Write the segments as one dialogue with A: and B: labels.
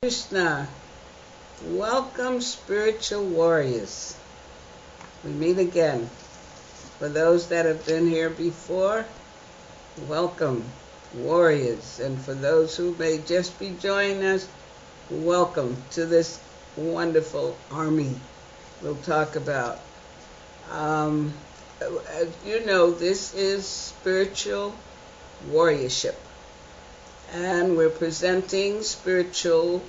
A: Krishna, welcome spiritual warriors. We meet again. For those that have been here before, welcome warriors. And for those who may just be joining us, welcome to this wonderful army we'll talk about. As you know, this is spiritual warriorship. And we're presenting spiritual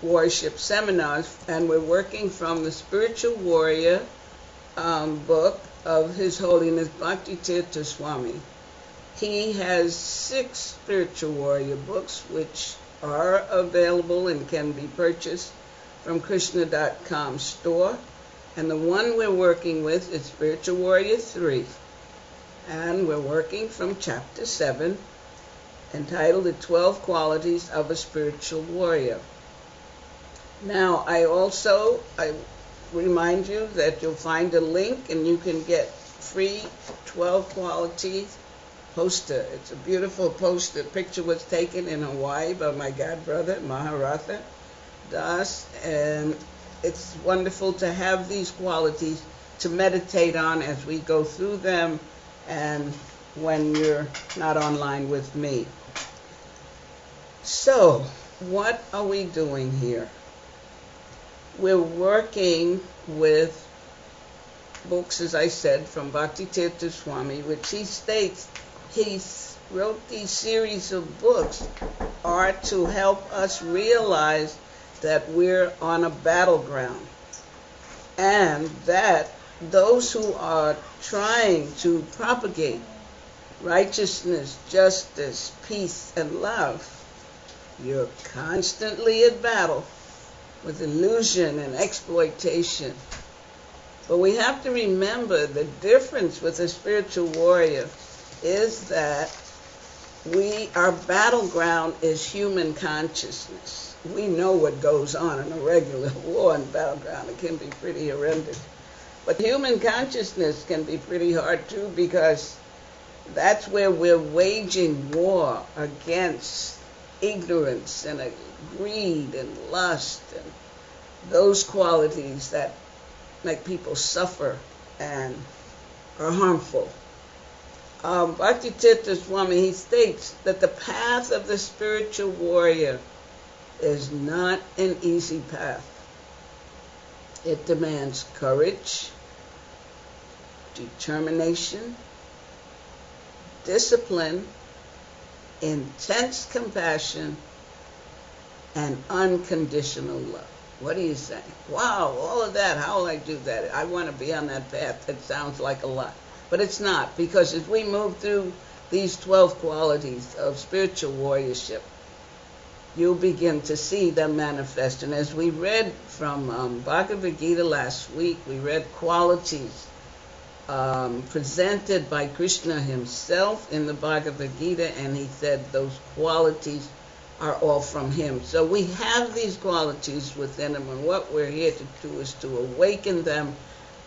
A: worship seminars, and we're working from the Spiritual Warrior book of His Holiness Bhakti Tirtha Swami. He has 6 spiritual warrior books which are available and can be purchased from Krishna.com store. And the one we're working with is Spiritual Warrior 3. And we're working from chapter 7, entitled The 12 Qualities of a Spiritual Warrior. Now, I remind you that you'll find a link and you can get free 12 qualities poster. It's a beautiful poster. The picture was taken in Hawaii by my godbrother, Maharatha Das, and it's wonderful to have these qualities to meditate on as we go through them and when you're not online with me. So, what are we doing here? We're working with books, as I said, from Bhakti Tirtha Swami, which he states he wrote these series of books are to help us realize that we're on a battleground, and that those who are trying to propagate righteousness, justice, peace, and love, you're constantly at battle with illusion and exploitation. But we have to remember the difference with a spiritual warrior is that our battleground is human consciousness. We know what goes on in a regular war and battleground. It can be pretty horrendous. But human consciousness can be pretty hard too, because that's where we're waging war against ignorance and greed and lust and those qualities that make people suffer and are harmful. Bhakti Tirtha Swami, he states that the path of the spiritual warrior is not an easy path. It demands courage, determination, discipline, intense compassion, and unconditional love. What do you say? Wow, all of that, how will I do that? I want to be on that path. It sounds like a lot. But it's not, because as we move through these 12 qualities of spiritual warriorship, you'll begin to see them manifest. And as we read from Bhagavad Gita last week, we read qualities presented by Krishna himself in the Bhagavad Gita, and he said those qualities are all from him. So we have these qualities within him, and what we're here to do is to awaken them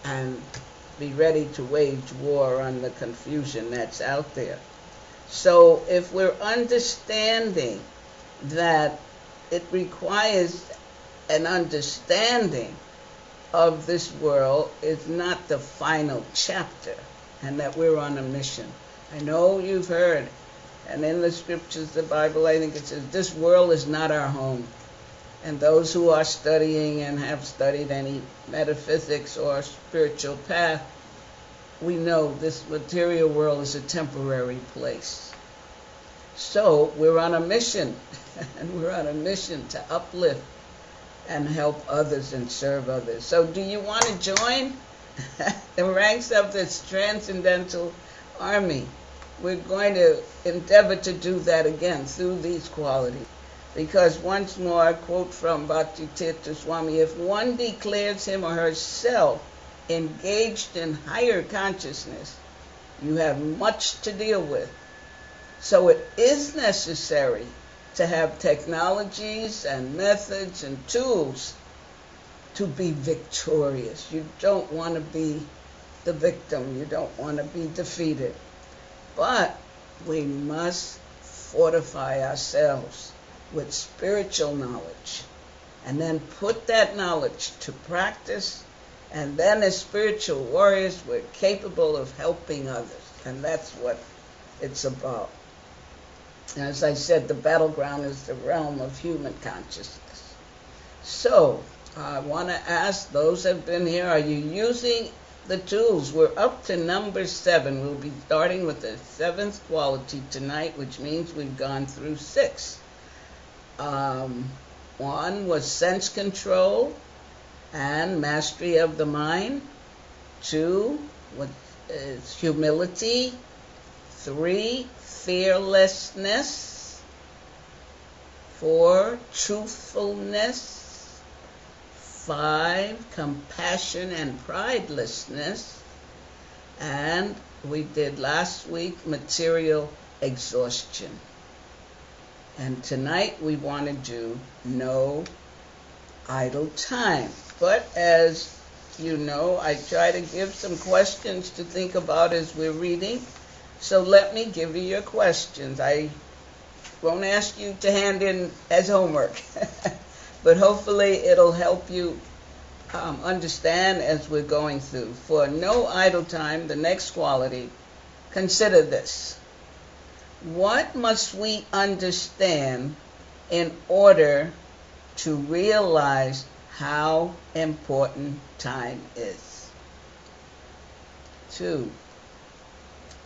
A: and be ready to wage war on the confusion that's out there. So if we're understanding that it requires an understanding of this world is not the final chapter, and that we're on a mission. I know you've heard, and in the scriptures, the Bible, I think it says, this world is not our home. And those who are studying and have studied any metaphysics or spiritual path, we know this material world is a temporary place. So we're on a mission, and we're on a mission to uplift and help others and serve others. So do you want to join the ranks of this transcendental army? We're going to endeavor to do that again through these qualities. Because once more, I quote from Bhakti Tirtha Swami, if one declares him or herself engaged in higher consciousness, you have much to deal with. So it is necessary to have technologies and methods and tools to be victorious. You don't want to be the victim. You don't want to be defeated. But we must fortify ourselves with spiritual knowledge, and then put that knowledge to practice, and then as spiritual warriors, we're capable of helping others. And that's what it's about. And as I said, the battleground is the realm of human consciousness. So, I want to ask those who have been here, are you using the tools? We're up to number 7. We'll be starting with the 7th quality tonight, which means we've gone through 6. 1 was sense control and mastery of the mind. 2 is humility. 3, fearlessness. 4, truthfulness. 5, compassion and pridelessness. And we did last week material exhaustion. And tonight we want to do no idle time. But as you know, I try to give some questions to think about as we're reading. So let me give you your questions. I won't ask you to hand in as homework. But hopefully it'll help you understand as we're going through. For no idle time, the next quality, consider this. What must we understand in order to realize how important time is? 2,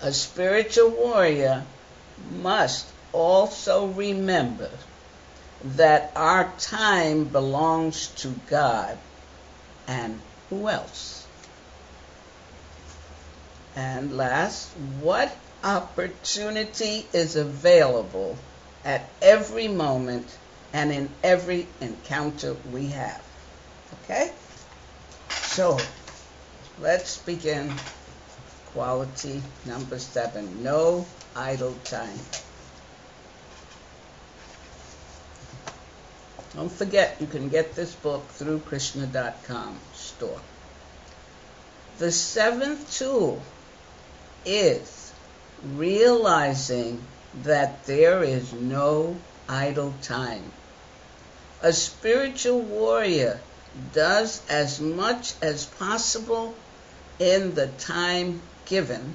A: a spiritual warrior must also remember that our time belongs to God, and who else? And last, what opportunity is available at every moment and in every encounter we have? Okay? So, let's begin quality number 7, no idle time. Don't forget, you can get this book through Krishna.com store. The 7th tool is realizing that there is no idle time. A spiritual warrior does as much as possible in the time given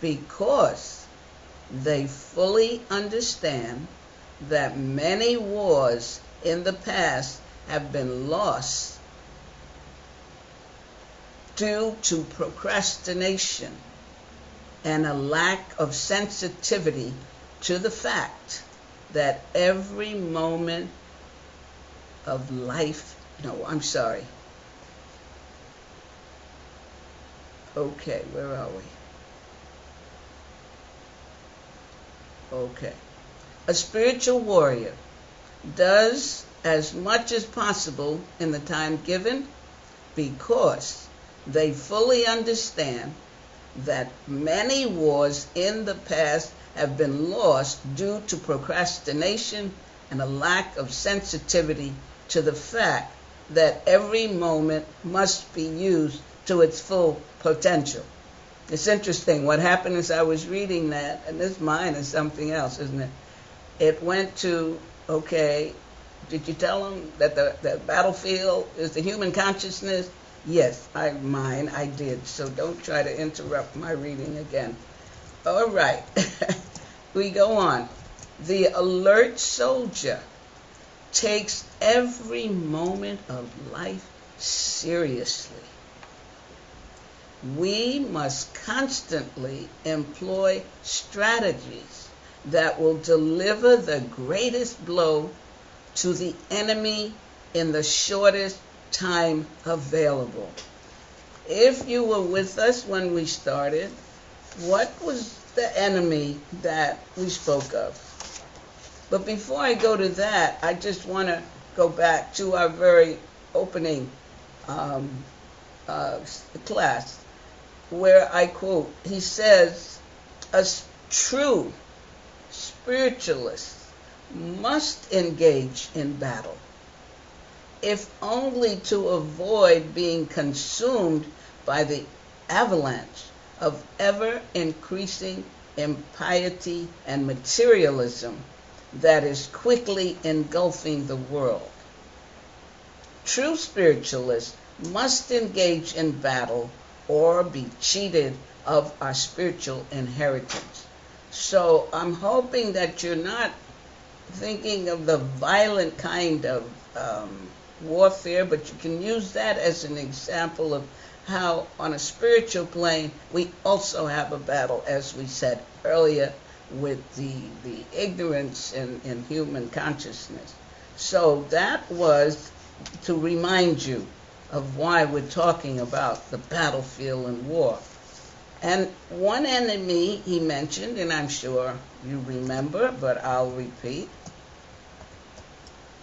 A: because they fully understand that many wars in the past have been lost due to procrastination and a lack of sensitivity to the fact that every moment of life, Okay, where are we? Okay. A spiritual warrior does as much as possible in the time given because they fully understand that many wars in the past have been lost due to procrastination and a lack of sensitivity to the fact that every moment must be used to its full potential. It's interesting. What happened is I was reading that, and this mine is something else, isn't it? It went to, okay, did you tell them that the battlefield is the human consciousness? Yes, I did. So don't try to interrupt my reading again. All right. We go on. The alert soldier takes every moment of life seriously. We must constantly employ strategies that will deliver the greatest blow to the enemy in the shortest time available. If you were with us when we started, what was the enemy that we spoke of? But before I go to that, I just want to go back to our very opening class, where I quote, he says, a true spiritualist must engage in battle, if only to avoid being consumed by the avalanche of ever-increasing impiety and materialism that is quickly engulfing the world. True spiritualists must engage in battle or be cheated of our spiritual inheritance. So I'm hoping that you're not thinking of the violent kind of warfare, but you can use that as an example of how on a spiritual plane we also have a battle, as we said earlier, with the ignorance in human consciousness. So that was to remind you of why we're talking about the battlefield and war. And one enemy he mentioned, and I'm sure you remember, but I'll repeat.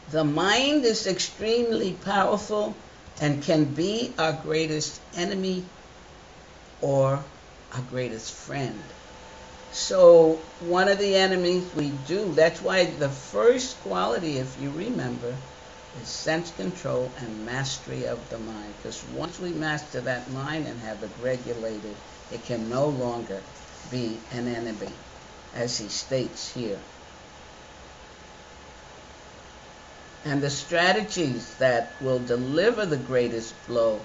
A: The mind is extremely powerful and can be our greatest enemy or our greatest friend. So one of the enemies we do, that's why the first quality, if you remember, is sense control and mastery of the mind. Because once we master that mind and have it regulated, it can no longer be an enemy, as he states here. And the strategies that will deliver the greatest blow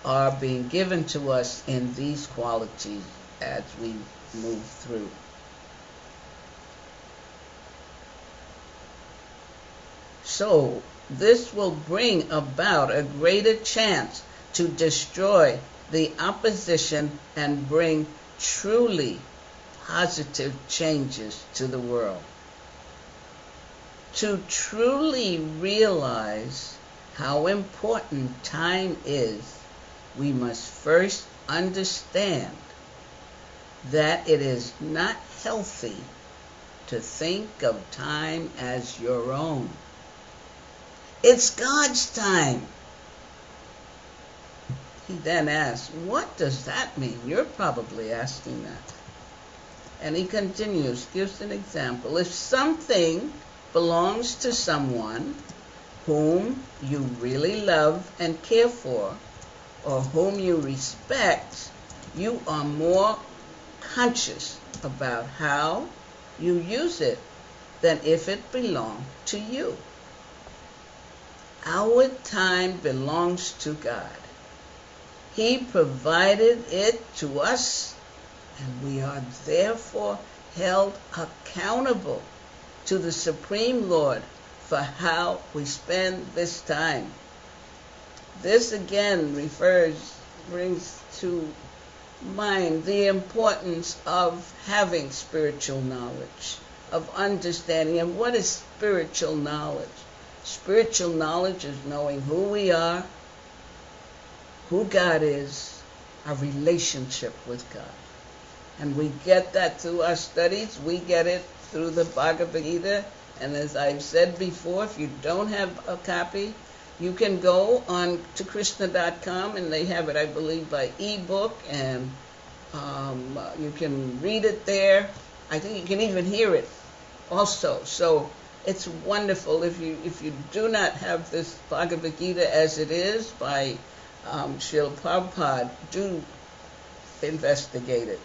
A: are being given to us in these qualities as we move through. So this will bring about a greater chance to destroy the opposition and bring truly positive changes to the world. To truly realize how important time is, we must first understand that it is not healthy to think of time as your own. It's God's time. He then asks, what does that mean? You're probably asking that. And he continues, gives an example. If something belongs to someone whom you really love and care for, or whom you respect, you are more conscious about how you use it than if it belonged to you. Our time belongs to God. He provided it to us, and we are therefore held accountable to the Supreme Lord for how we spend this time. This again brings to mind the importance of having spiritual knowledge, of understanding. And what is spiritual knowledge? Spiritual knowledge is knowing who we are, who God is, our relationship with God. And we get that through our studies. We get it through the Bhagavad Gita. And as I've said before, if you don't have a copy, you can go on to Krishna.com, and they have it, I believe, by ebook, and you can read it there. I think you can even hear it also. So it's wonderful. If you do not have this Bhagavad Gita as it is by Srila Prabhupada, do investigate it.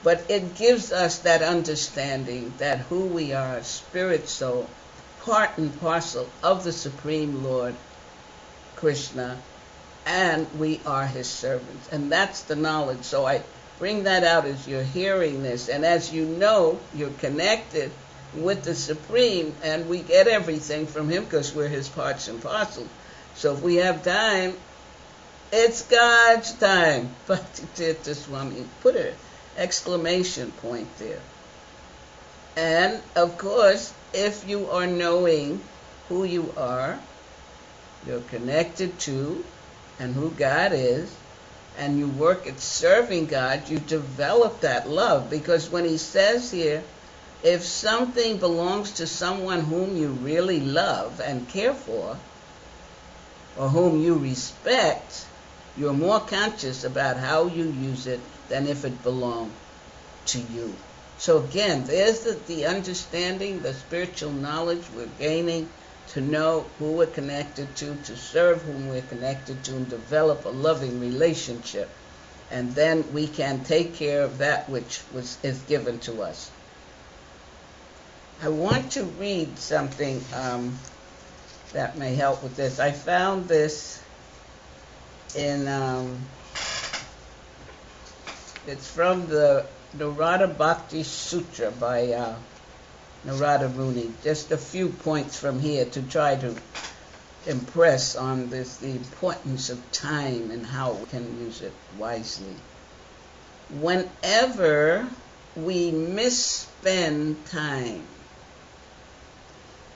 A: But it gives us that understanding that who we are, spirit, soul, part and parcel of the Supreme Lord, Krishna, and we are his servants. And that's the knowledge. So I bring that out as you're hearing this. And as you know, you're connected with the Supreme, and we get everything from him because we're his parts and parcels. So if we have time, it's God's time. Bhakti Tirtha Swami put an exclamation point there. And of course, if you are knowing who you are, you're connected to, and who God is, and you work at serving God, you develop that love. Because when he says here, if something belongs to someone whom you really love and care for, or whom you respect, you're more conscious about how you use it than if it belonged to you. So again, there's the understanding, the spiritual knowledge we're gaining to know who we're connected to serve whom we're connected to, and develop a loving relationship. And then we can take care of that which is given to us. I want to read something that may help with this. I found this in, it's from the Narada Bhakti Sutra by Narada Muni. Just a few points from here to try to impress on this, the importance of time and how we can use it wisely. Whenever we misspend time,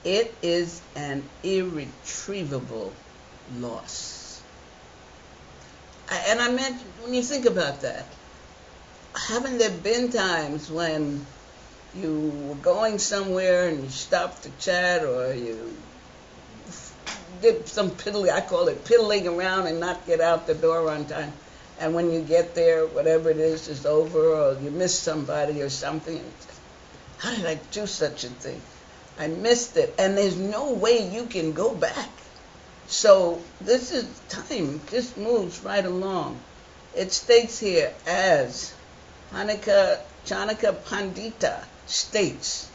A: it is an irretrievable loss. And I meant, when you think about that, haven't there been times when you were going somewhere and you stopped to chat, or you did some piddling, I call it piddling around, and not get out the door on time, and when you get there, whatever it is over, or you miss somebody or something, and how did I do such a thing? I missed it, and there's no way you can go back. So this is time, just moves right along. It states here, as Chanaka Pandita states,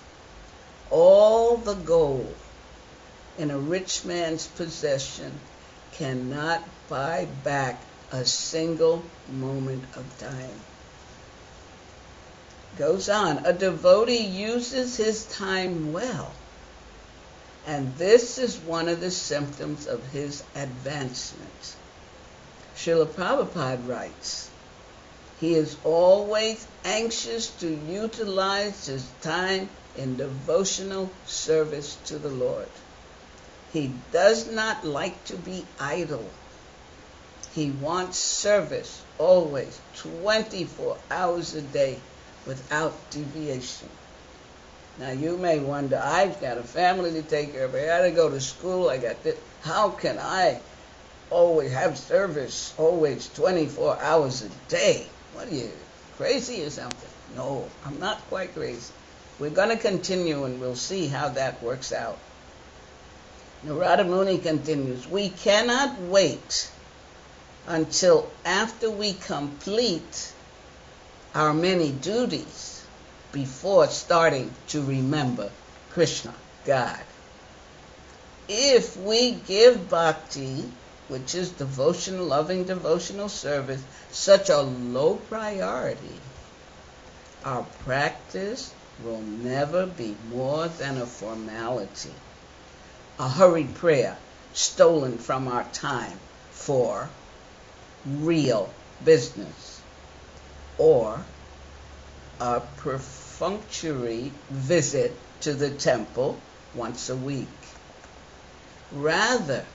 A: all the gold in a rich man's possession cannot buy back a single moment of time. Goes on, a devotee uses his time well, and this is one of the symptoms of his advancement. Srila Prabhupada writes, he is always anxious to utilize his time in devotional service to the Lord. He does not like to be idle. He wants service always, 24 hours a day, without deviation. Now you may wonder, I've got a family to take care of, I got to go to school, I got this. How can I always have service, always 24 hours a day? What are you, crazy or something? No, I'm not quite crazy. We're going to continue and we'll see how that works out. Narada Muni continues, we cannot wait until after we complete our many duties before starting to remember Krishna, God. If we give bhakti, which is devotional, loving devotional service, such a low priority, our practice will never be more than a formality, a hurried prayer stolen from our time for real business, or a perfunctory visit to the temple once a week. Rather,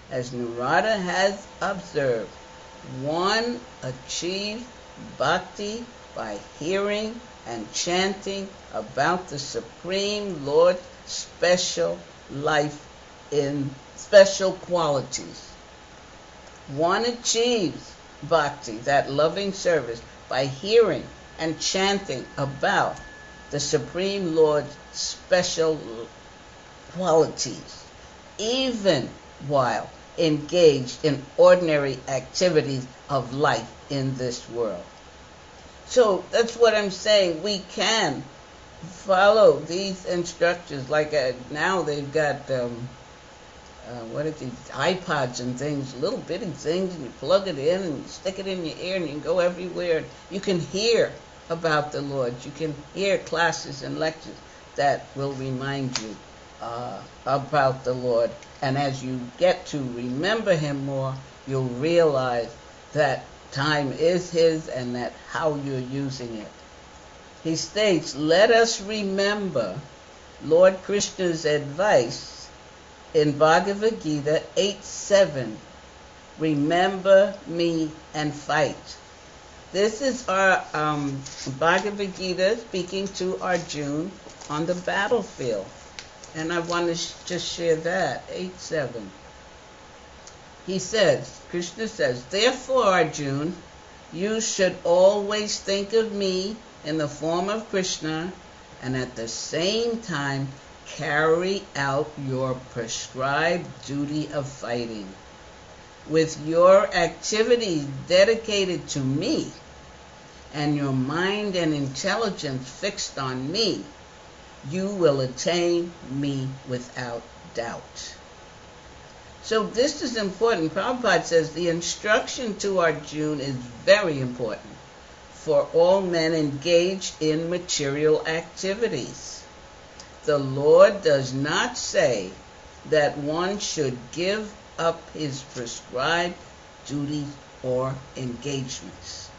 A: as Narada has observed, one achieves bhakti by hearing and chanting about the Supreme Lord's special life in special qualities. One achieves bhakti, that loving service, by hearing and chanting about the Supreme Lord's special qualities, even while engaged in ordinary activities of life in this world. So that's what I'm saying. We can follow these instructions. Like now they've got what are these iPods and things, little bitty things, and you plug it in and you stick it in your ear and you can go everywhere. You can hear about the Lord. You can hear classes and lectures that will remind you about the Lord. And as you get to remember Him more, you'll realize that time is His and that how you're using it. He states, let us remember Lord Krishna's advice in Bhagavad Gita 8:7, remember me and fight. This is our Bhagavad Gita speaking to Arjuna on the battlefield. And I want to just share that, 8:7. He says, Krishna says, therefore, Arjuna, you should always think of me in the form of Krishna, and at the same time carry out your prescribed duty of fighting. With your activities dedicated to me, and your mind and intelligence fixed on me, you will attain me without doubt. So this is important. Prabhupada says the instruction to Arjuna is very important for all men engaged in material activities. The Lord does not say that one should give up his prescribed duties or engagements.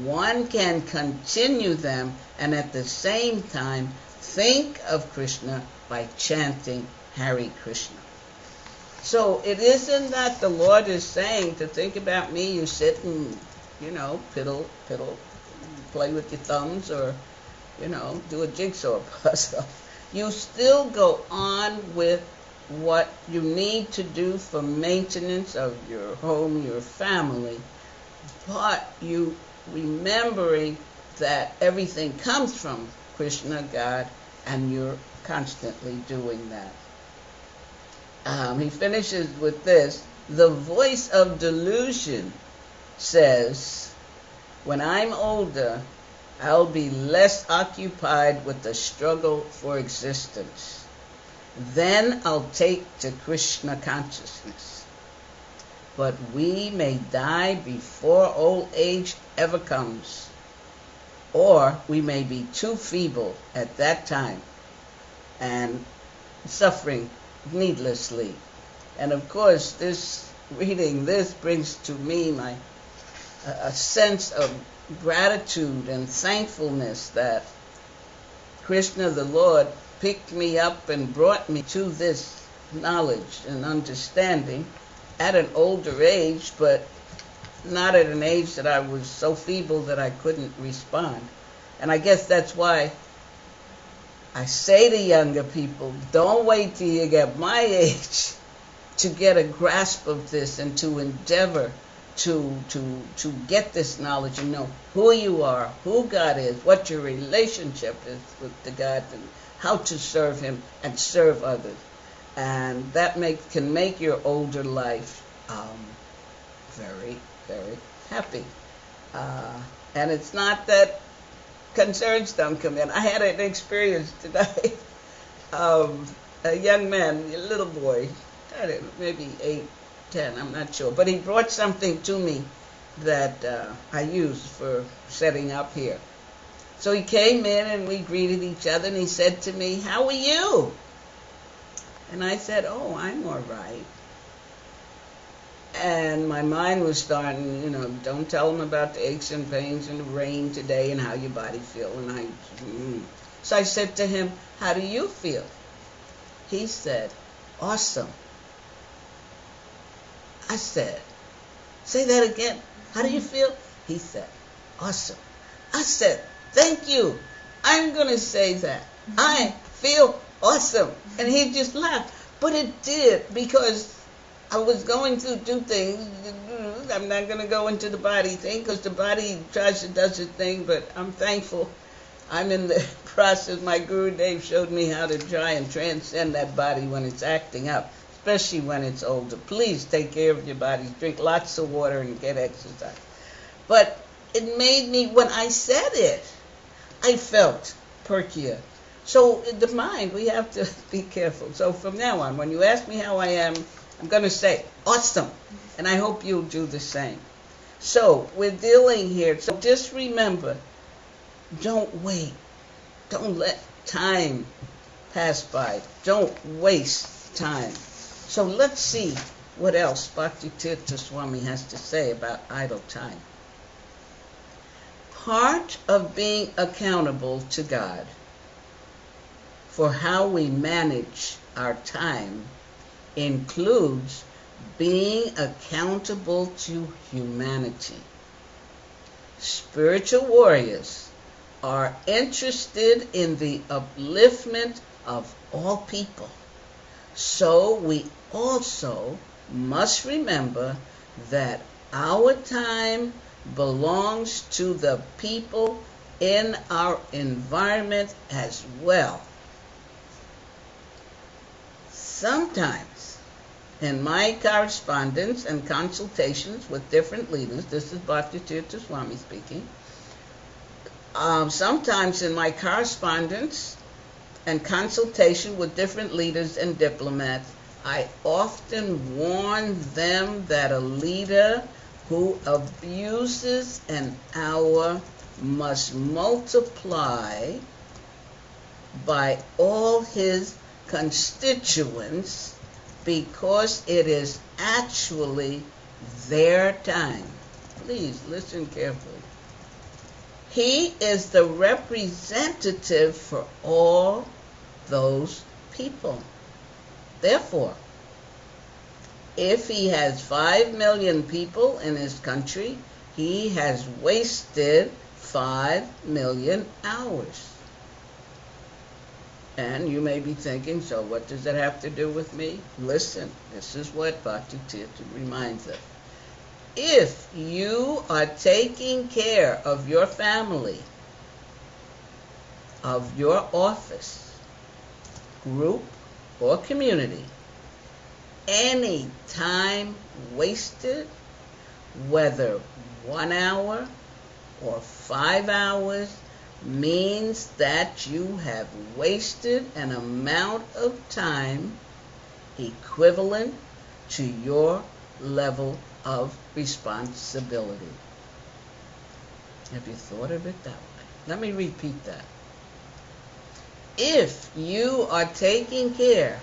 A: One can continue them and at the same time think of Krishna by chanting Hare Krishna. So it isn't that the Lord is saying to think about me, you sit and, piddle, play with your thumbs or, do a jigsaw puzzle. You still go on with what you need to do for maintenance of your home, your family, but you remembering that everything comes from Krishna, God, and you're constantly doing that. He finishes with this. The voice of delusion says, when I'm older, I'll be less occupied with the struggle for existence. Then I'll take to Krishna consciousness. But we may die before old age ever comes, or we may be too feeble at that time and suffering needlessly. And of course, reading this brings to me a sense of gratitude and thankfulness that Krishna the Lord picked me up and brought me to this knowledge and understanding at an older age, but not at an age that I was so feeble that I couldn't respond. And I guess that's why I say to younger people, don't wait till you get my age to get a grasp of this and to endeavor to get this knowledge and know who you are, who God is, what your relationship is with the God, and how to serve Him and serve others. And that can make your older life very, very happy. And it's not that concerns don't come in. I had an experience today. A young man, a little boy, I don't know, maybe 8, 10, I'm not sure. But he brought something to me that I use for setting up here. So he came in and we greeted each other and he said to me, "How are you?" And I said, "Oh, I'm all right." And my mind was starting, don't tell him about the aches and pains and the rain today and how your body feels. So I said to him, "How do you feel?" He said, "Awesome." I said, "Say that again. How do you feel?" He said, "Awesome." I said, "Thank you. I'm going to say that. I feel awesome." And he just laughed. But it did, because I was going to do things. I'm not going to go into the body thing because the body does its thing, but I'm thankful. I'm in the process. My Guru Dev showed me how to try and transcend that body when it's acting up, especially when it's older. Please take care of your body. Drink lots of water and get exercise. But it made me, when I said it, I felt perkier. So the mind, we have to be careful. So from now on, when you ask me how I am, I'm going to say, awesome. And I hope you'll do the same. So we're dealing here. So just remember, don't wait. Don't let time pass by. Don't waste time. So let's see what else Bhakti Tirtha Swami has to say about idle time. Part of being accountable to God for how we manage our time includes being accountable to humanity. Spiritual warriors are interested in the upliftment of all people. So we also must remember that our time belongs to the people in our environment as well. Sometimes, in my correspondence and consultations with different leaders, this is Bhakti Tirtha Swami speaking, sometimes in my correspondence and consultation with different leaders and diplomats, I often warn them that a leader who abuses an hour must multiply by all his constituents because it is actually their time. Please listen carefully. He is the representative for all those people. Therefore, if he has 5 million people in his country, he has wasted 5 million hours. And you may be thinking, so what does that have to do with me? Listen, this is what Bhakti Tirtha reminds us. If you are taking care of your family, of your office, group, or community, any time wasted, whether 1 hour or 5 hours, means that you have wasted an amount of time equivalent to your level of responsibility. Have you thought of it that way? Let me repeat that. If you are taking care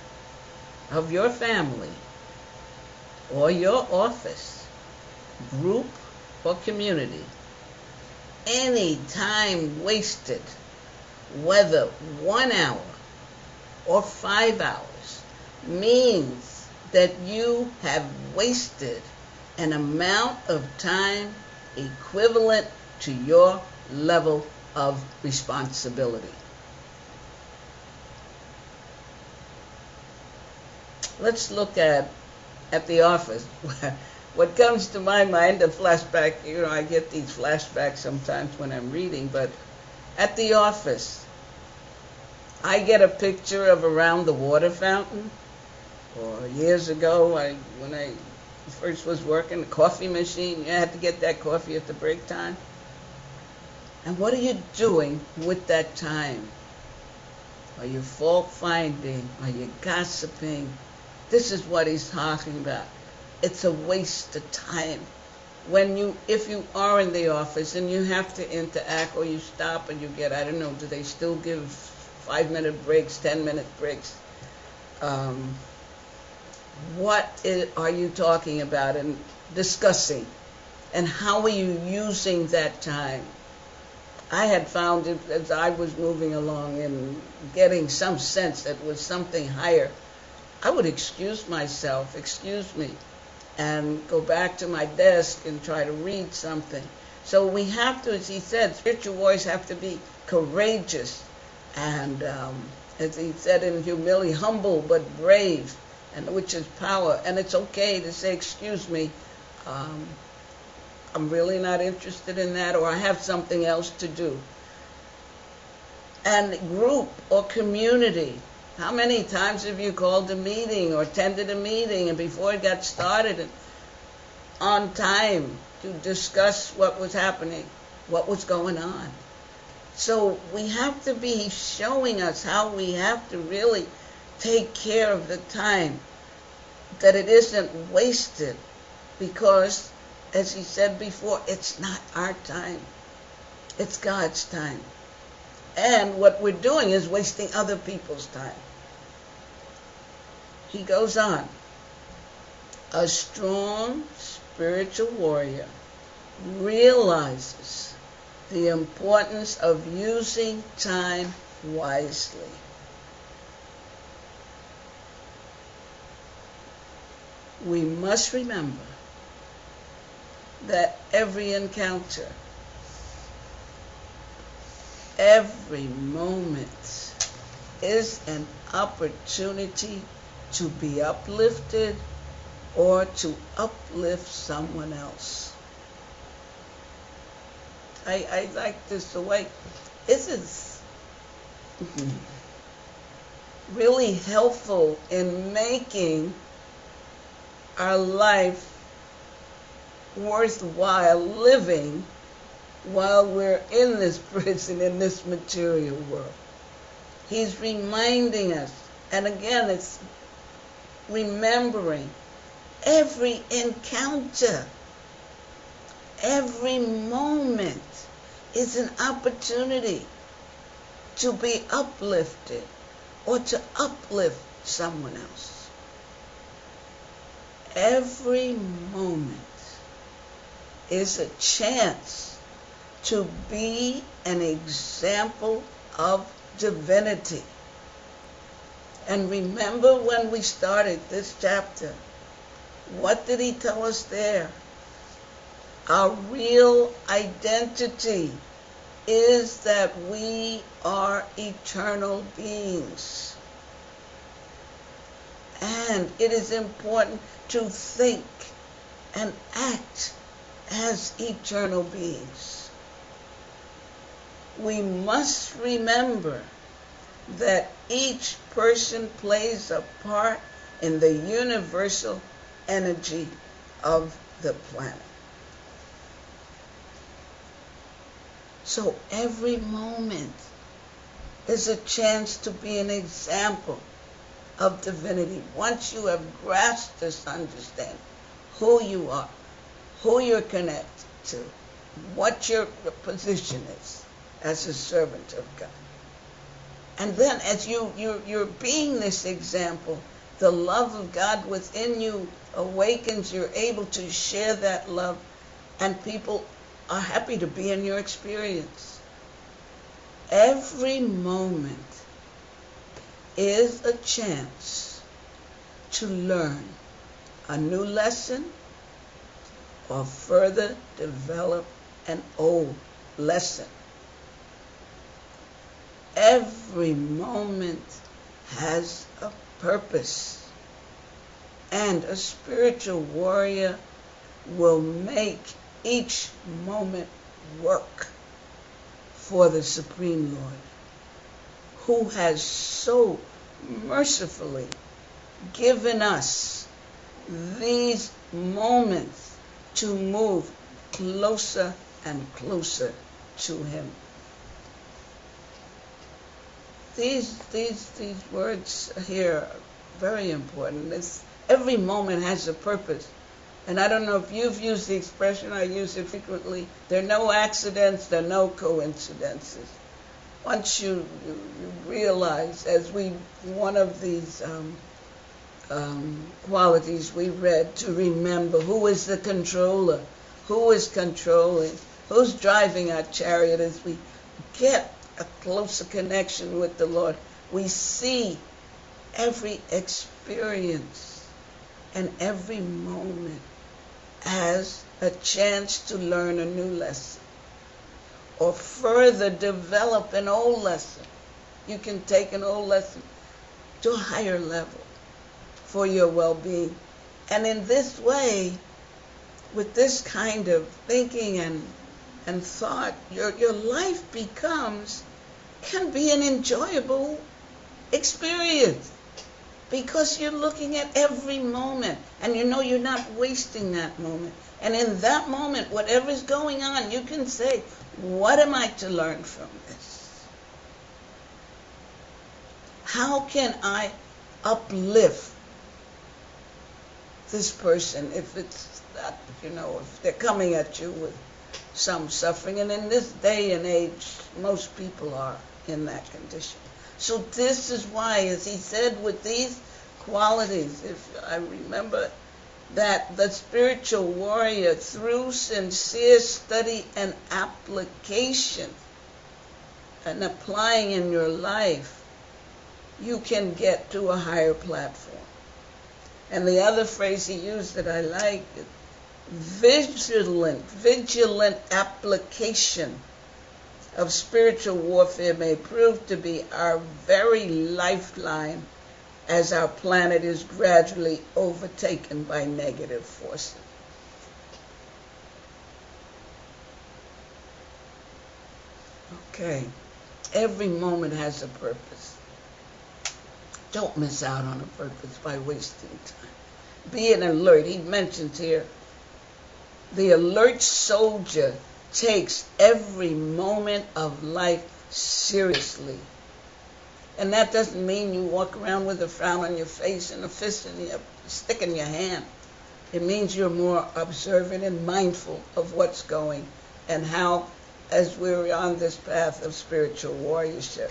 A: of your family or your office, group, or community, any time wasted, whether 1 hour or 5 hours, means that you have wasted an amount of time equivalent to your level of responsibility. Let's look at the office. What comes to my mind, a flashback, I get these flashbacks sometimes when I'm reading, but at the office, I get a picture of around the water fountain, or years ago, when I first was working, the coffee machine, you had to get that coffee at the break time. And what are you doing with that time? Are you fault finding? Are you gossiping? This is what he's talking about. It's a waste of time. If you are in the office and you have to interact, or you stop and you get, I don't know, do they still give 5-minute breaks, 10-minute breaks? What are you talking about and discussing? And how are you using that time? I had found it as I was moving along and getting some sense that it was something higher. I would excuse myself, excuse me, and go back to my desk and try to read something. So we have to, as he said, spiritual warriors have to be courageous and, as he said in humility, humble but brave, and which is power. And it's okay to say, excuse me, I'm really not interested in that, or I have something else to do. And group or community. How many times have you called a meeting or attended a meeting and before it got started and on time to discuss what was happening, what was going on? So we have to be showing us how we have to really take care of the time, that it isn't wasted, because, as he said before, it's not our time. It's God's time. And what we're doing is wasting other people's time. He goes on. A strong spiritual warrior realizes the importance of using time wisely. We must remember that every encounter, every moment is an opportunity to be uplifted or to uplift someone else. I like this the way this is really helpful in making our life worthwhile living while we're in this prison, in this material world. He's reminding us. And again, it's remembering every encounter, every moment is an opportunity to be uplifted or to uplift someone else. Every moment is a chance to be an example of divinity. And remember when we started this chapter, what did he tell us there? Our real identity is that we are eternal beings. And it is important to think and act as eternal beings. We must remember that each person plays a part in the universal energy of the planet. So every moment is a chance to be an example of divinity. Once you have grasped this understanding, who you are, who you're connected to, what your position is as a servant of God. And then as you're being this example, the love of God within you awakens, you're able to share that love, and people are happy to be in your experience. Every moment is a chance to learn a new lesson or further develop an old lesson. Every moment has a purpose, and a spiritual warrior will make each moment work for the Supreme Lord, who has so mercifully given us these moments to move closer and closer to Him. These words here are very important. Every moment has a purpose. And I don't know if you've used the expression, I use it frequently. There are no accidents, there are no coincidences. Once you realize, as one of these qualities we read, to remember who is the controller, who is controlling, who's driving our chariot. As we get a closer connection with the Lord, we see every experience and every moment as a chance to learn a new lesson or further develop an old lesson. You can take an old lesson to a higher level for your well-being. And in this way, with this kind of thinking and thought, your life can be an enjoyable experience, because you're looking at every moment and you know you're not wasting that moment. And in that moment, whatever's going on, you can say, what am I to learn from this? How can I uplift this person if it's that, if they're coming at you with some suffering? And in this day and age, most people are in that condition. So this is why, as he said, with these qualities, if I remember, that the spiritual warrior, through sincere study and application and applying in your life, you can get to a higher platform. And the other phrase he used that I like is vigilant application of spiritual warfare may prove to be our very lifeline as our planet is gradually overtaken by negative forces. Okay, every moment has a purpose. Don't miss out on a purpose by wasting time. Be an alert. He mentions here, the alert soldier takes every moment of life seriously And that doesn't mean you walk around with a frown on your face and a fist and a stick in your hand. It means you're more observant and mindful of what's going and how, as we're on this path of spiritual warriorship.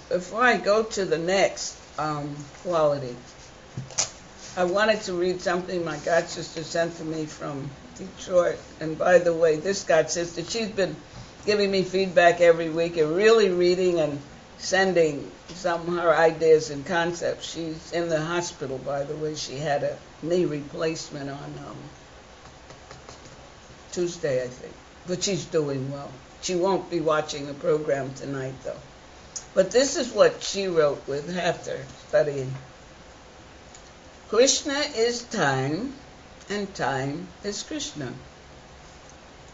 A: Before I go to the next quality, I wanted to read something my god sister sent to me from Detroit. And by the way, this god sister, she's been giving me feedback every week and really reading and sending some of her ideas and concepts. She's in the hospital, by the way. She had a knee replacement on Tuesday, I think. But she's doing well. She won't be watching the program tonight, though. But this is what she wrote with after studying. Krishna is time, and time is Krishna.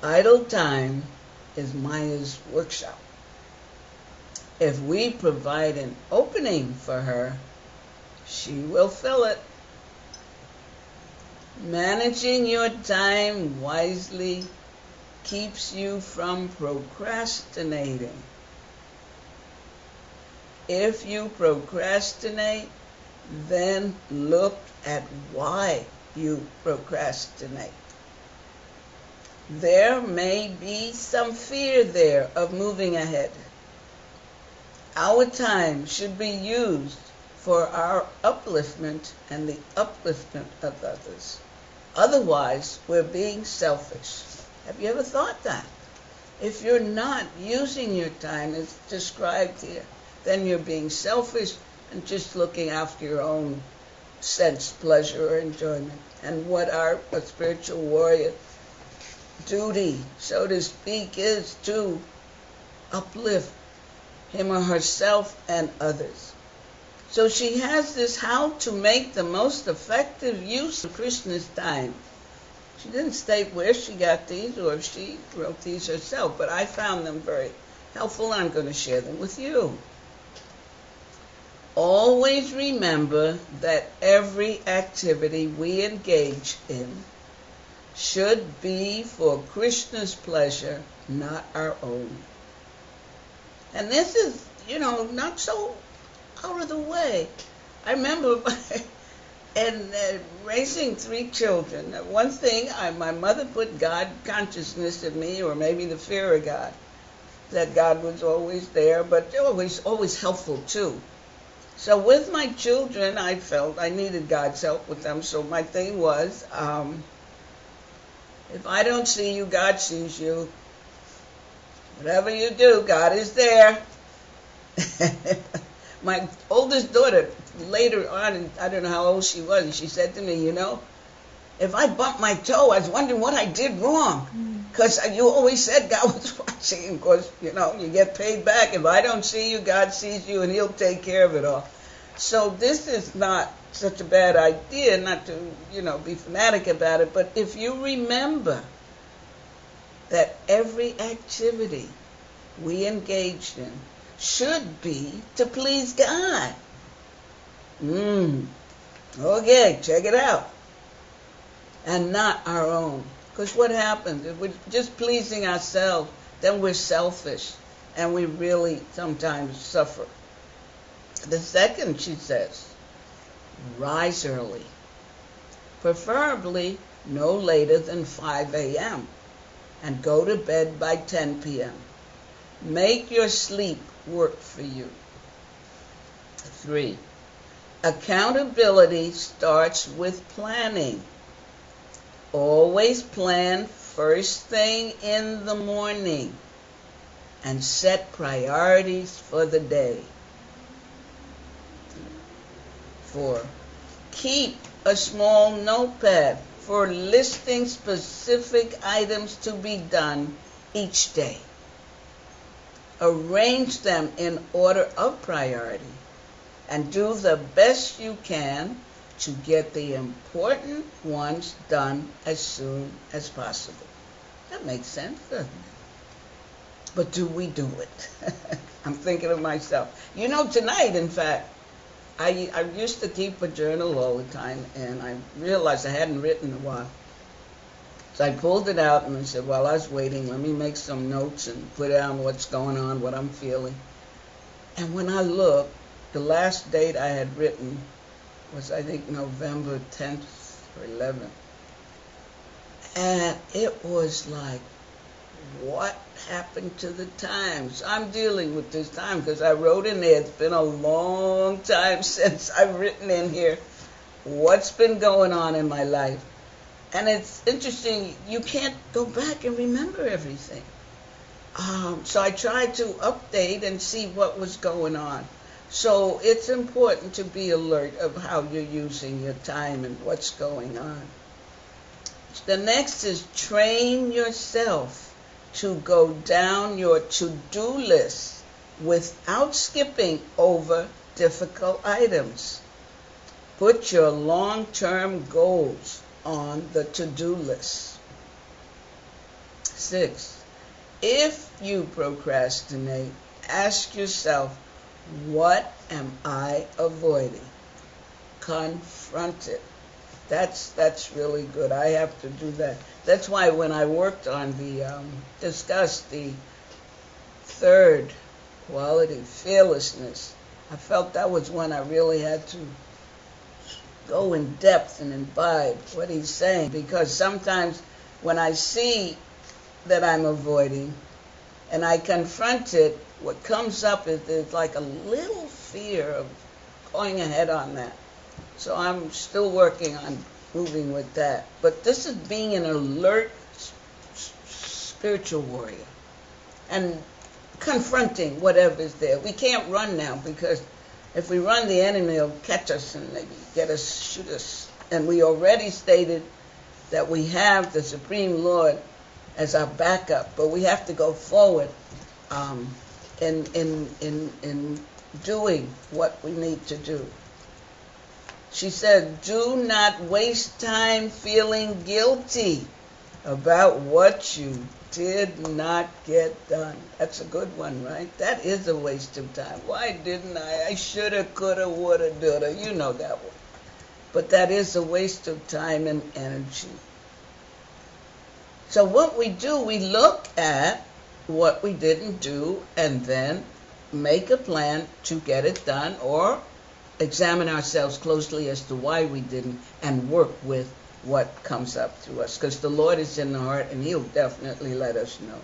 A: Idle time is Maya's workshop. If we provide an opening for her, she will fill it. Managing your time wisely keeps you from procrastinating. If you procrastinate, then look at why you procrastinate. There may be some fear there of moving ahead. Our time should be used for our upliftment and the upliftment of others. Otherwise, we're being selfish. Have you ever thought that? If you're not using your time as described here, then you're being selfish and just looking after your own sense, pleasure, or enjoyment. And what our spiritual warrior duty, so to speak, is to uplift him or herself and others. So she has this how to make the most effective use of Krishna's time. She didn't state where she got these or if she wrote these herself, but I found them very helpful and I'm going to share them with you. Always remember that every activity we engage in should be for Krishna's pleasure, not our own. And this is, not so out of the way. I remember raising 3 children. One thing, my mother put God consciousness in me, or maybe the fear of God, that God was always there, but always helpful too. So with my children, I felt I needed God's help with them. So my thing was, if I don't see you, God sees you. Whatever you do, God is there. My oldest daughter, later on, I don't know how old she was, and she said to me, if I bumped my toe, I was wondering what I did wrong. Because you always said God was watching. Of course, you get paid back. If I don't see you, God sees you, and he'll take care of it all. So this is not such a bad idea, not to, be fanatic about it. But if you remember that every activity we engage in should be to please God. Okay, check it out. And not our own. Because what happens? If we're just pleasing ourselves, then we're selfish. And we really sometimes suffer. The second, she says, rise early. Preferably no later than 5 a.m. And go to bed by 10 p.m. Make your sleep work for you. 3, accountability starts with planning. Always plan first thing in the morning and set priorities for the day. 4, keep a small notepad for listing specific items to be done each day. Arrange them in order of priority and do the best you can to get the important ones done as soon as possible. That makes sense, doesn't it? But do we do it? I'm thinking of myself. Tonight, in fact, I used to keep a journal all the time, and I realized I hadn't written in a while. So I pulled it out and I said, while I was waiting, let me make some notes and put down what's going on, what I'm feeling. And when I looked, the last date I had written was, I think, November 10th or 11th. And it was like, what happened to the times? I'm dealing with this time because I wrote in there, it's been a long time since I've written in here what's been going on in my life. And it's interesting, you can't go back and remember everything. So I tried to update and see what was going on. So it's important to be alert of how you're using your time and what's going on. The next is train yourself to go down your to-do list without skipping over difficult items. Put your long-term goals on the to-do list. 6. If you procrastinate, ask yourself, what am I avoiding? Confront it. That's really good. I have to do that. That's why when I worked on discussed the third quality, fearlessness, I felt that was when I really had to go in depth and imbibe what he's saying. Because sometimes when I see that I'm avoiding and I confront it, what comes up is there's like a little fear of going ahead on that. So I'm still working on moving with that. But this is being an alert spiritual warrior and confronting whatever's there. We can't run now, because if we run, the enemy will catch us and maybe get us, shoot us. And we already stated that we have the Supreme Lord as our backup, but we have to go forward in doing what we need to do. She said, do not waste time feeling guilty about what you did not get done. That's a good one, right? That is a waste of time. Why didn't I? I shoulda, coulda, woulda, doulda. You know that one. But that is a waste of time and energy. So what we do, we look at what we didn't do and then make a plan to get it done, or examine ourselves closely as to why we didn't, and work with what comes up to us, because the Lord is in the heart and he'll definitely let us know.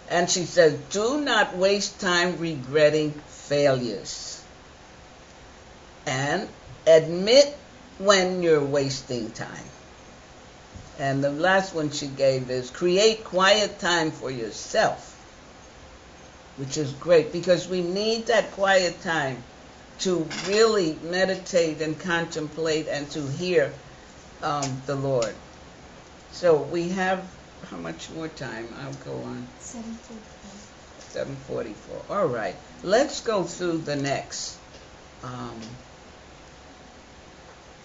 A: And she says, do not waste time regretting failures, and admit when you're wasting time. And the last one she gave is create quiet time for yourself, which is great, because we need that quiet time to really meditate and contemplate and to hear the Lord. So we have, how much more time? I'll go on. 7:44. 7:44. All right. Let's go through the next.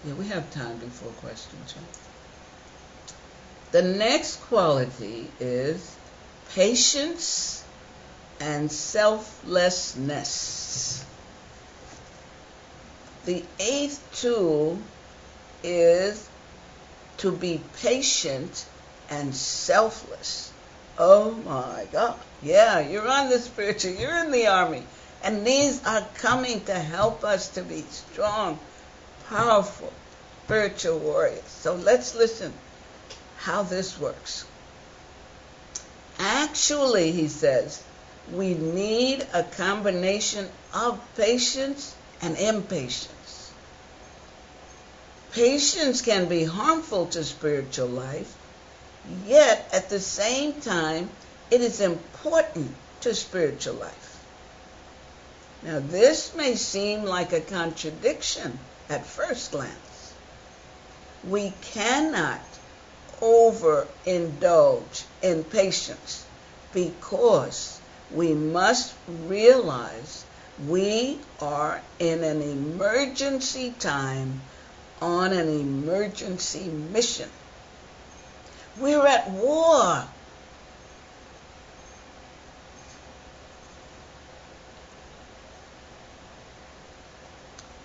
A: Yeah, we have time before questions. Right? The next quality is patience and selflessness. The 8th tool is to be patient and selfless. Oh my God. Yeah, you're on the spiritual, you're in the army. And these are coming to help us to be strong, powerful, spiritual warriors. So let's listen how this works. Actually, he says, we need a combination of patience and impatience. Patience can be harmful to spiritual life, yet at the same time, it is important to spiritual life. Now, this may seem like a contradiction at first glance. We cannot overindulge in patience, because we must realize we are in an emergency time on an emergency mission. We're at war.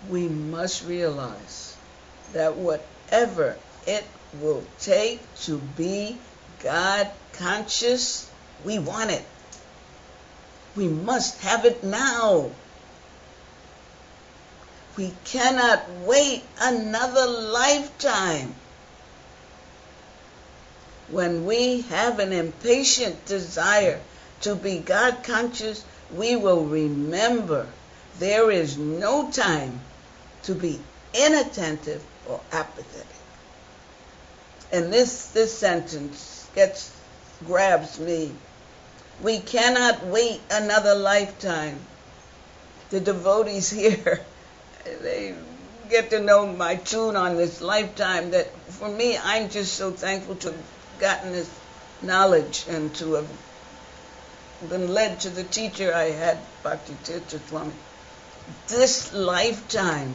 A: We must realize that whatever it will take to be God conscious, we want it. We must have it now. We cannot wait another lifetime. When we have an impatient desire to be God conscious, we will remember there is no time to be inattentive or apathetic. And this sentence grabs me. We cannot wait another lifetime. The devotees here, they get to know my tune on this lifetime, that for me, I'm just so thankful to have gotten this knowledge and to have been led to the teacher I had, Bhakti Tirtha Swami. This lifetime,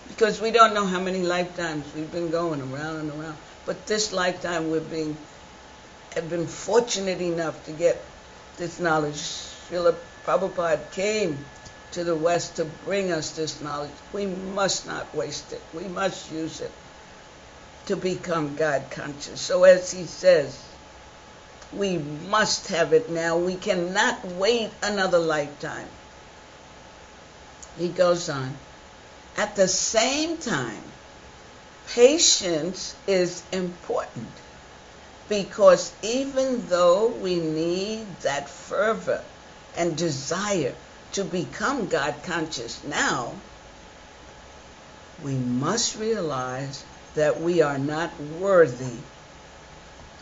A: because we don't know how many lifetimes we've been going around and around, but this lifetime have been fortunate enough to get this knowledge. Srila Prabhupada came to the West to bring us this knowledge. We must not waste it. We must use it to become God conscious. So as he says, we must have it now. We cannot wait another lifetime. He goes on. At the same time, patience is important, because even though we need that fervor and desire to become God conscious now, we must realize that we are not worthy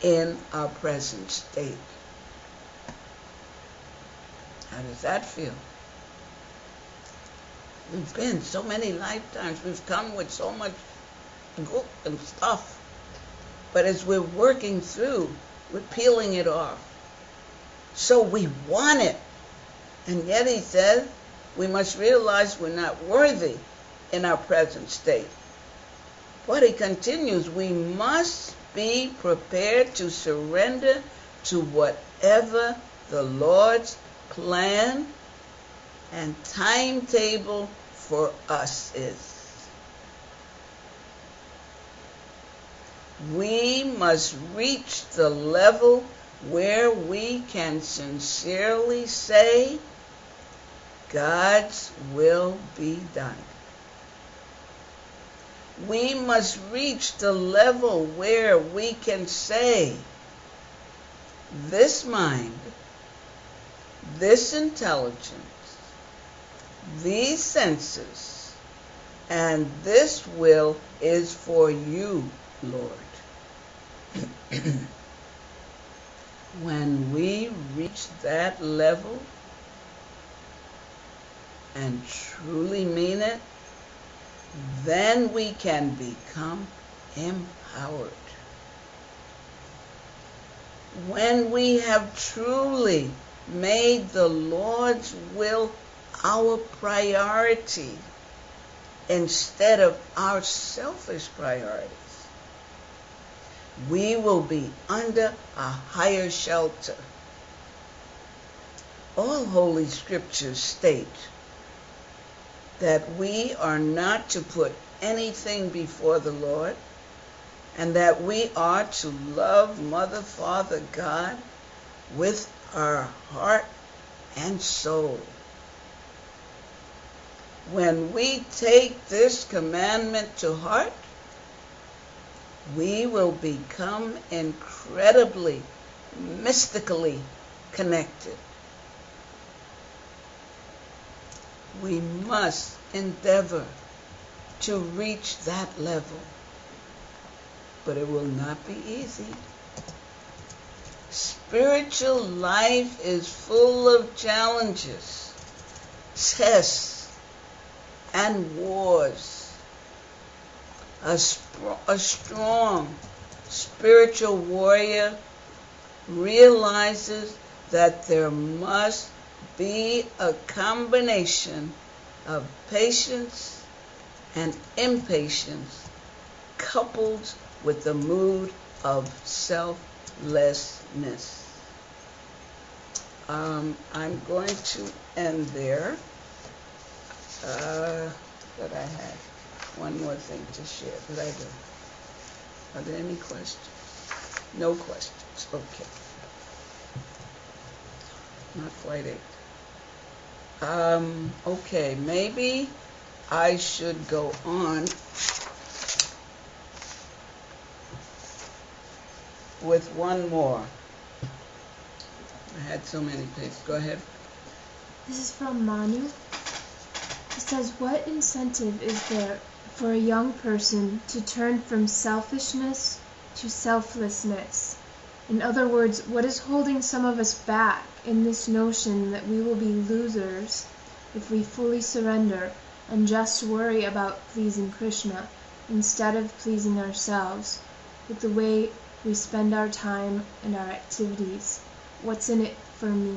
A: in our present state. How does that feel? We've been so many lifetimes. We've come with so much gook and stuff. But as we're working through, we're peeling it off. So we want it. And yet he says, we must realize we're not worthy in our present state. But he continues, we must be prepared to surrender to whatever the Lord's plan and timetable for us is. We must reach the level where we can sincerely say, God's will be done. We must reach the level where we can say, this mind, this intelligence, these senses, and this will is for you, Lord. When we reach that level and truly mean it, then we can become empowered. When we have truly made the Lord's will our priority instead of our selfish priorities, we will be under a higher shelter. All holy scriptures state that we are not to put anything before the Lord, and that we are to love Mother, Father, God with our heart and soul. When we take this commandment to heart, we will become incredibly, mystically connected. We must endeavor to reach that level, but it will not be easy. Spiritual life is full of challenges, tests, and wars. A strong spiritual warrior realizes that there must be a combination of patience and impatience coupled with the mood of selflessness. I'm going to end there. But I had one more thing to share. Did I do? Are there any questions? No questions. Okay. Not quite 8. Okay, maybe I should go on with one more. I had so many things. Go ahead.
B: This is from Manu. It says, what incentive is there for a young person to turn from selfishness to selflessness? In other words, what is holding some of us back in this notion that we will be losers if we fully surrender and just worry about pleasing Krishna instead of pleasing ourselves with the way we spend our time and our activities? What's in it for me?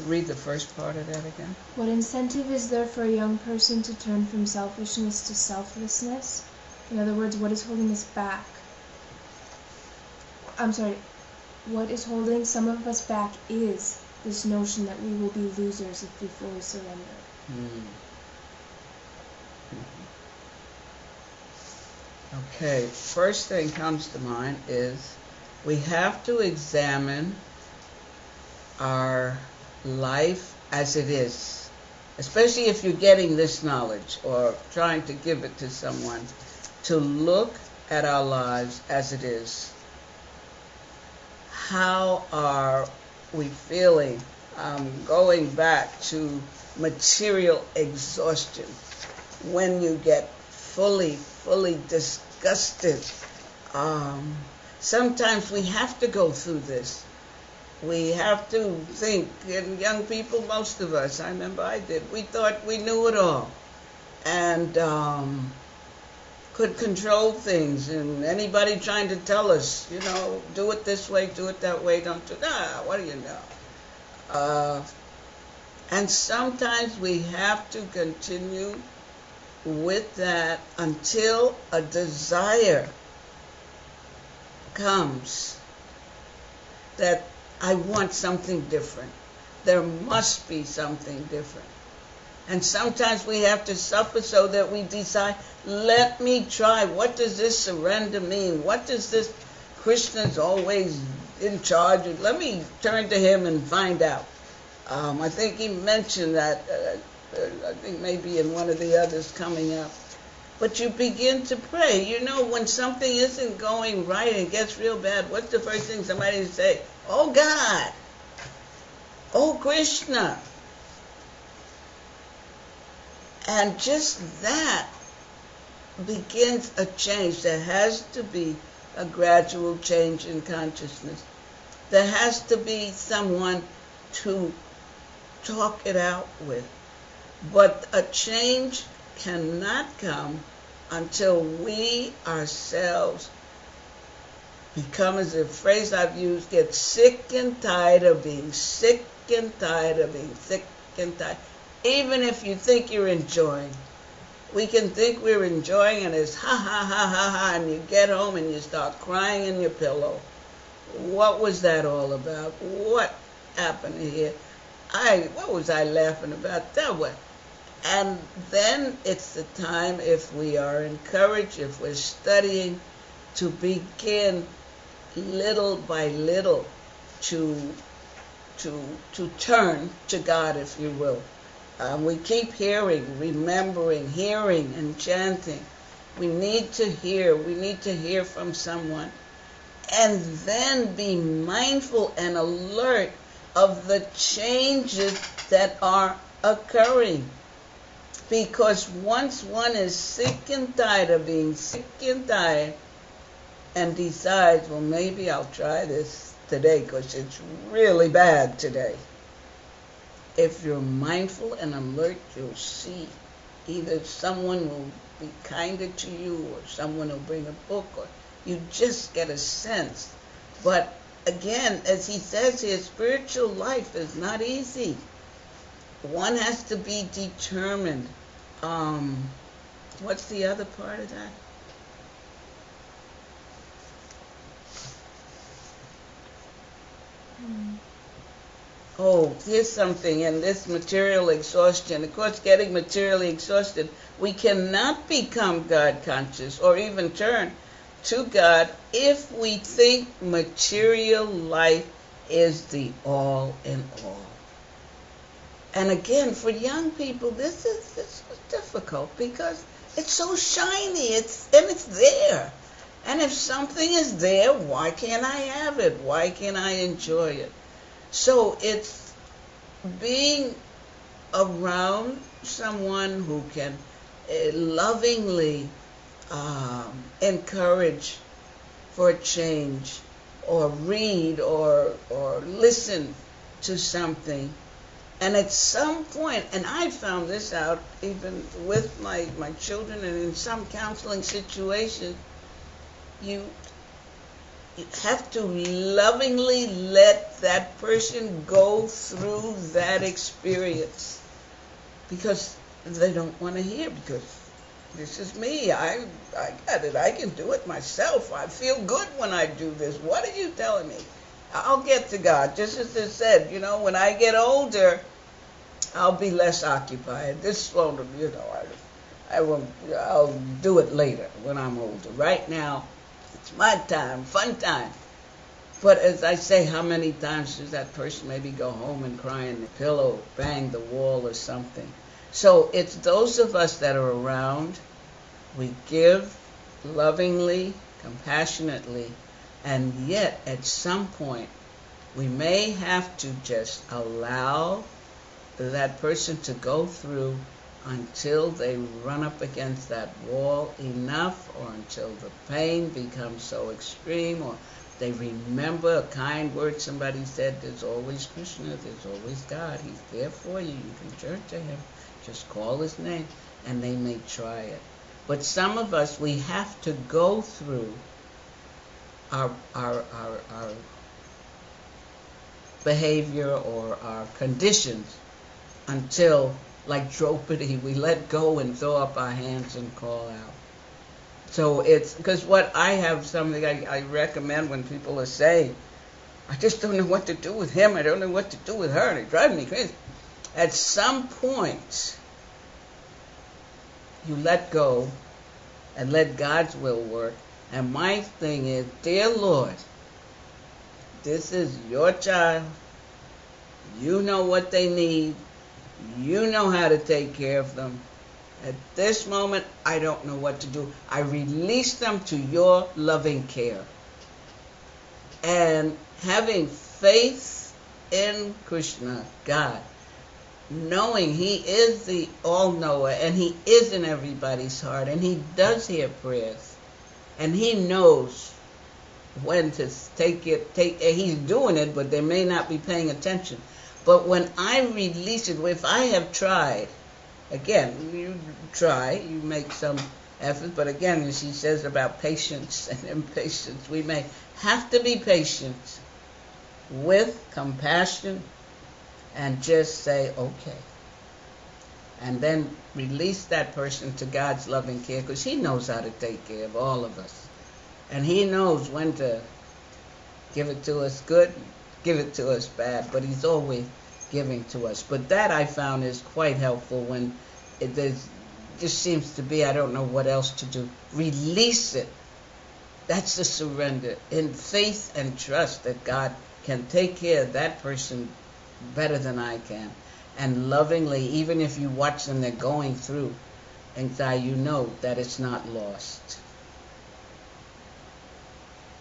A: Read the first part of that again.
B: What incentive is there for a young person to turn from selfishness to selflessness? In other words, what is holding us back? What is holding some of us back is this notion that we will be losers if we fully surrender.
A: Okay, first thing comes to mind is we have to examine our life as it is, especially if you're getting this knowledge or trying to give it to someone, to look at our lives as it is. How are we feeling? Going back to material exhaustion, when you get fully disgusted. Sometimes we have to go through this. We have to think, and young people, most of us, I remember I did, we thought we knew it all and could control things, and anybody trying to tell us, do it this way, do it that way, don't do that, what do you know? And sometimes we have to continue with that until a desire comes that I want something different. There must be something different. And sometimes we have to suffer so that we decide, let me try. What does this surrender mean? What does this Krishna's always in charge of? Let me turn to him and find out. I think he mentioned that, I think maybe in one of the others coming up. But you begin to pray. When something isn't going right and gets real bad, what's the first thing somebody say? Oh God, oh Krishna. And just that begins a change. There has to be a gradual change in consciousness. There has to be someone to talk it out with. But a change cannot come until we ourselves become, as a phrase I've used, get sick and tired of being sick and tired of being sick and tired. Even if you think you're enjoying. We can think we're enjoying and it's ha ha ha ha ha, and you get home and you start crying in your pillow. What was that all about? What happened here? What was I laughing about? That was. And then it's the time, if we are encouraged, if we're studying, to begin little by little to turn to God, if you will. We keep hearing, remembering, hearing, and chanting. We need to hear from someone. And then be mindful and alert of the changes that are occurring. Because once one is sick and tired of being sick and tired and decides, well, maybe I'll try this today because it's really bad today. If you're mindful and alert, you'll see either someone will be kinder to you or someone will bring a book, or you just get a sense. But again, as he says here, spiritual life is not easy. One has to be determined. What's the other part of that? Oh, here's something in this material exhaustion. Of course, getting materially exhausted, we cannot become God conscious or even turn to God if we think material life is the all in all. And again, for young people, this is difficult because it's so shiny. It's there. And if something is there, why can't I have it? Why can't I enjoy it? So it's being around someone who can lovingly encourage for a change, or read or listen to something. And at some point, and I found this out even with my children and in some counseling situations, you have to lovingly let that person go through that experience, because they don't want to hear, because this is me. I got it. I can do it myself. I feel good when I do this. What are you telling me? I'll get to God. Just as it said, when I get older, I'll be less occupied. This won't, I won't, I'll do it later when I'm older. Right now, it's my time, fun time. But as I say, how many times does that person maybe go home and cry in the pillow, bang the wall or something? So it's those of us that are around, we give lovingly, compassionately, and yet at some point we may have to just allow that person to go through until they run up against that wall enough, or until the pain becomes so extreme, or they remember a kind word somebody said. There's always Krishna, there's always God. He's there for you. You can turn to him. Just call his name, and they may try it. But some of us, we have to go through our behavior or our conditions until, like Draupadi, we let go and throw up our hands and call out. So it's, because what I have, something I recommend when people are saying, I just don't know what to do with him, I don't know what to do with her, and it drives me crazy. At some point, you let go and let God's will work. And my thing is, dear Lord, this is your child. You know what they need. You know how to take care of them. At this moment, I don't know what to do. I release them to your loving care. And having faith in Krishna, God, knowing he is the all-knower, and he is in everybody's heart, and he does hear prayers, and he knows when to take it. He's doing it, but they may not be paying attention. But when I release it, if I have tried, again, you try, you make some effort, but again, as she says about patience and impatience, we may have to be patient with compassion and just say, okay. And then release that person to God's loving care, because he knows how to take care of all of us. And he knows when to give it to us good, give it to us bad, but he's always giving to us. But that I found is quite helpful when just seems to be, I don't know what else to do. Release it. That's the surrender in faith and trust that God can take care of that person better than I can. And lovingly, even if you watch them, they're going through anxiety, you know that it's not lost.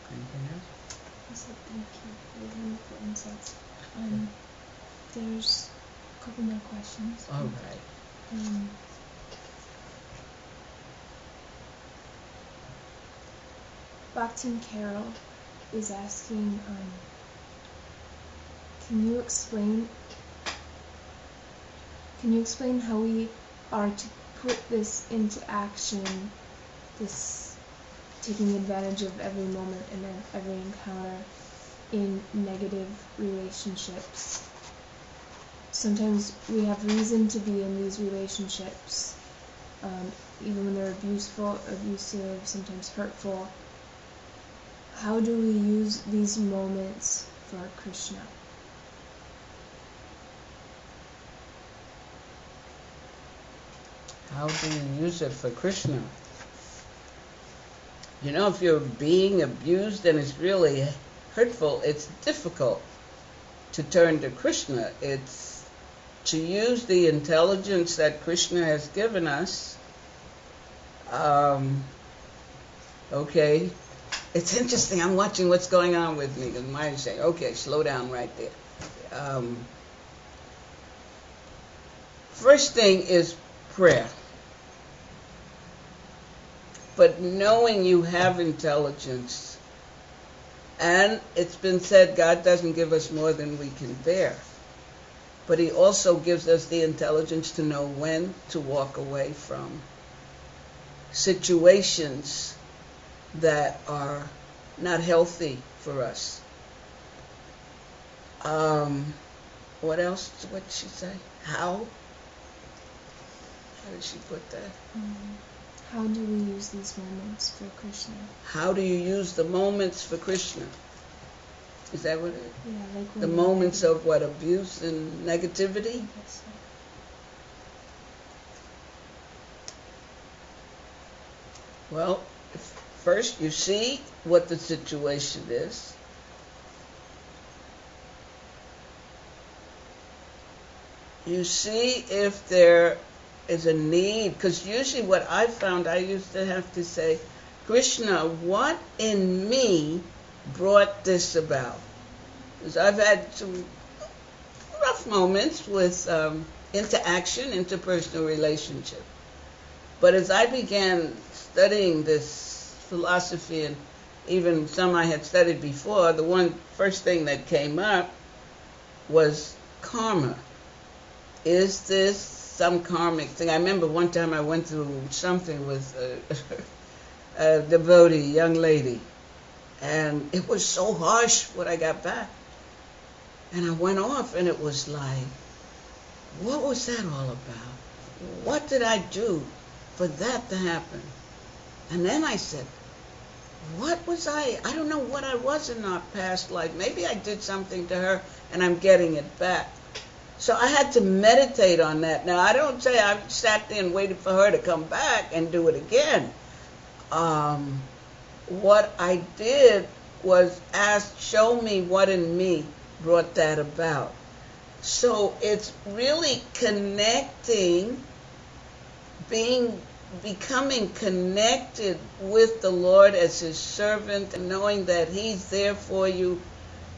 A: Anything else?
B: I said thank you for the wonderful insights. There's a couple more questions.
A: All right.
B: Bhakti and Carol is asking, can you explain how we are to put this into action, this taking advantage of every moment and every encounter in negative relationships? Sometimes we have reason to be in these relationships, even when they're abusive, sometimes hurtful. How do we use these moments for Krishna?
A: How do you use it for Krishna? If you're being abused and it's really hurtful, it's difficult to turn to Krishna. It's to use the intelligence that Krishna has given us. Okay. It's interesting. I'm watching what's going on with me. And mind is saying, okay, slow down right there. First thing is prayer. But knowing you have intelligence, and it's been said God doesn't give us more than we can bear, but He also gives us the intelligence to know when to walk away from situations that are not healthy for us. What else? What did she say? How? How did she put that?
B: How do we use these moments for Krishna?
A: How do you use the moments for Krishna? Is that what it is?
B: Yeah, like
A: the moments of what? Abuse and negativity?
B: Yes, sir.
A: Well, first you see what the situation is. You see if there is a need, because usually what I found, I used to have to say, Krishna, what in me brought this about? Because I've had some rough moments with interaction, interpersonal relationship. But as I began studying this philosophy, and even some I had studied before, the first thing that came up was karma. Is this some karmic thing? I remember one time I went through something with a devotee, young lady, and it was so harsh when I got back. And I went off, and it was like, what was that all about? What did I do for that to happen? And then I said, what was I don't know what I was in our past life. Maybe I did something to her, and I'm getting it back. So I had to meditate on that. Now, I don't say I sat there and waited for her to come back and do it again. What I did was ask, show me what in me brought that about. So it's really connecting, becoming connected with the Lord as His servant, and knowing that He's there for you,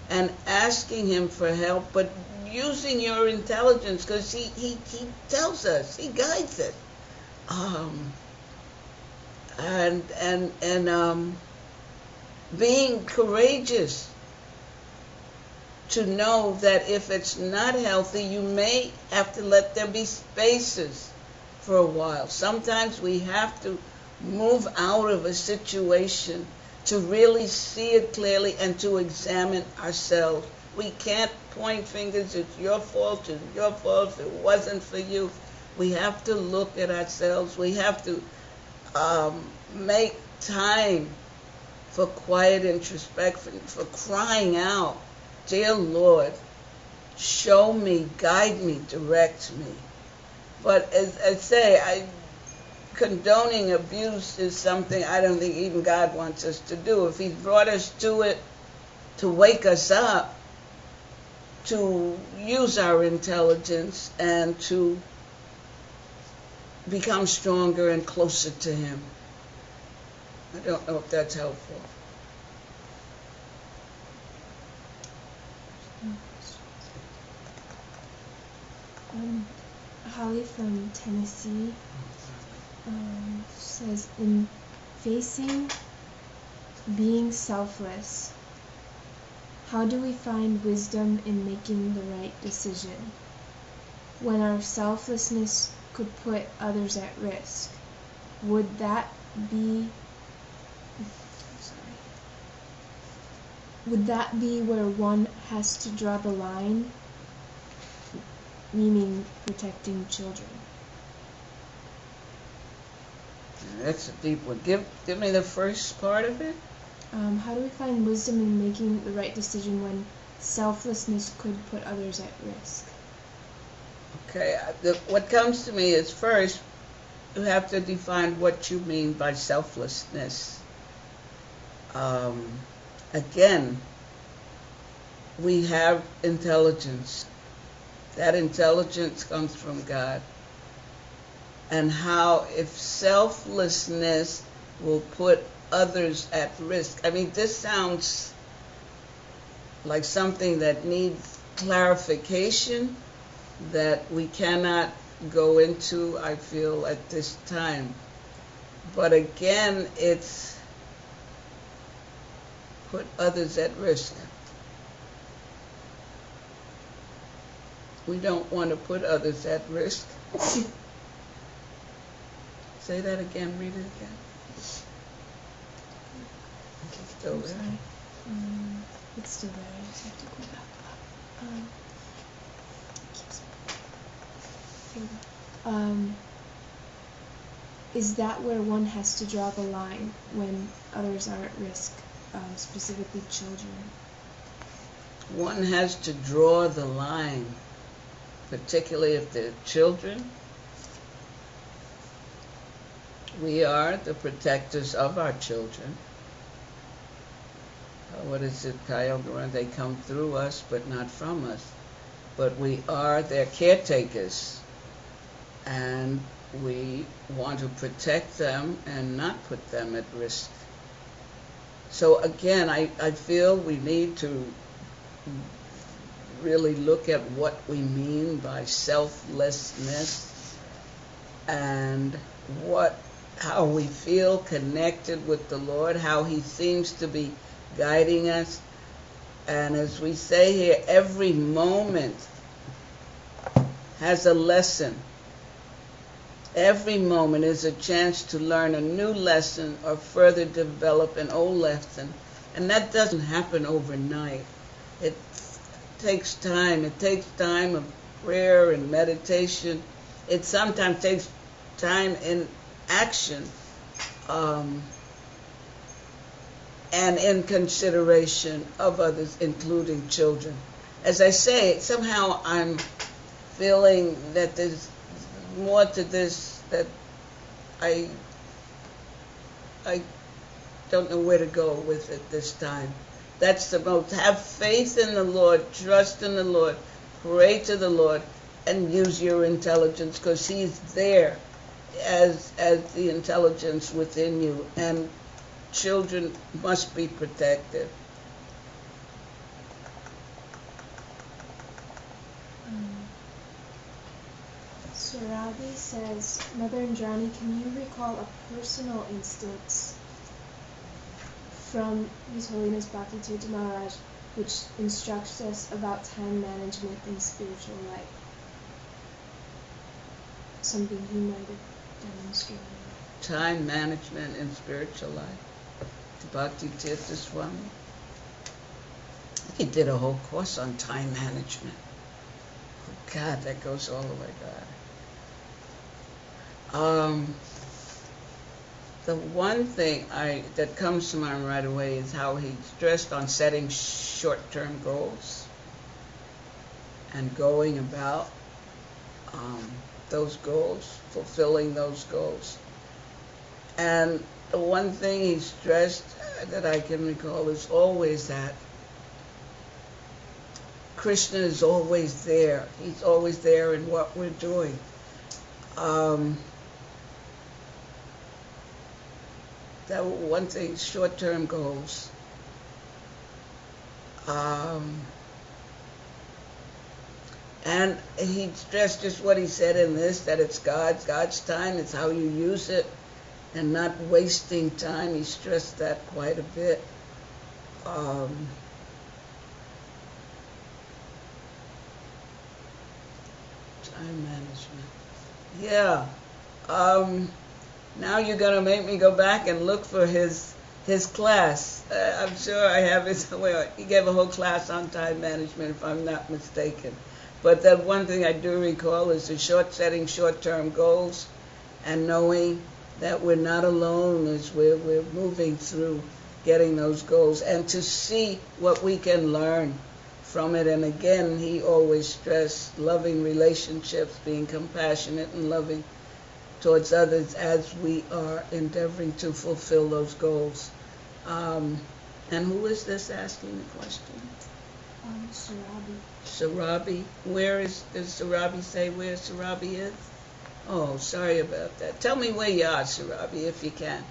A: and asking Him for help, but using your intelligence, because he tells us, He guides us, and being courageous to know that if it's not healthy, you may have to let there be spaces for a while. Sometimes we have to move out of a situation to really see it clearly and to examine ourselves. We can't point fingers, it's your fault, it wasn't for you. We have to look at ourselves. We have to make time for quiet introspection, for crying out, dear Lord, show me, guide me, direct me. But as I say, condoning abuse is something I don't think even God wants us to do. If He brought us to it to wake us up, to use our intelligence and to become stronger and closer to Him. I don't know if that's helpful.
B: Holly from Tennessee says, in facing being selfless, how do we find wisdom in making the right decision when our selflessness could put others at risk? Would that be where one has to draw the line, meaning protecting children?
A: That's a deep one. Give me the first part of it.
B: How do we find wisdom in making the right decision when selflessness could put others at risk?
A: Okay, what comes to me is, first, you have to define what you mean by selflessness. Again, we have intelligence. That intelligence comes from God. And how if selflessness will put others at risk. I mean, this sounds like something that needs clarification that we cannot go into, I feel, at this time. But again, it's put others at risk. We don't want to put others at risk. Say that again, read it again. It's still there.
B: It's still there, I just have to go back up. Is that where one has to draw the line when others are at risk, specifically children?
A: One has to draw the line, particularly if they're children. We are the protectors of our children. What is it, Kyle? They come through us, but not from us. But we are their caretakers. And we want to protect them and not put them at risk. So again, I feel we need to really look at what we mean by selflessness and how we feel connected with the Lord, how He seems to be guiding us. And as we say here, every moment has a lesson. Every moment is a chance to learn a new lesson or further develop an old lesson. And that doesn't happen overnight. It takes time. It takes time of prayer and meditation. It sometimes takes time in action and in consideration of others, including children. As I say, somehow I'm feeling that there's more to this that I don't know where to go with it this time. That's the most. Have faith in the Lord, trust in the Lord, pray to the Lord, and use your intelligence, because He's there as the intelligence within you, and children must be protected.
B: Sarabi says, Mother Indrani, can you recall a personal instance from His Holiness Bhakti Tirtha Maharaj which instructs us about time management in spiritual life? Something he might have demonstrated.
A: Time management in spiritual life. Bhakti Tirtha Swami. He did a whole course on time management. Oh God, that goes all the way back. The one thing that comes to mind right away is how he stressed on setting short-term goals and going about those goals, fulfilling those goals. And the one thing he stressed that I can recall is always that Krishna is always there. He's always there in what we're doing. That one thing, short-term goals. And he stressed just what he said in this, that it's God's time, it's how you use it, and not wasting time. He stressed that quite a bit. Time management. Yeah. Now you're going to make me go back and look for his class. I'm sure I have it somewhere. He gave a whole class on time management, if I'm not mistaken. But that one thing I do recall is setting short-term goals and knowing that we're not alone as we're moving through getting those goals, and to see what we can learn from it. And again, he always stressed loving relationships, being compassionate and loving towards others as we are endeavoring to fulfill those goals. And who is this asking the question?
B: Sarabi.
A: Sarabi. Where does Sarabi say where Sarabi is? Oh, sorry about that. Tell me where you are, Sarabi, if you can.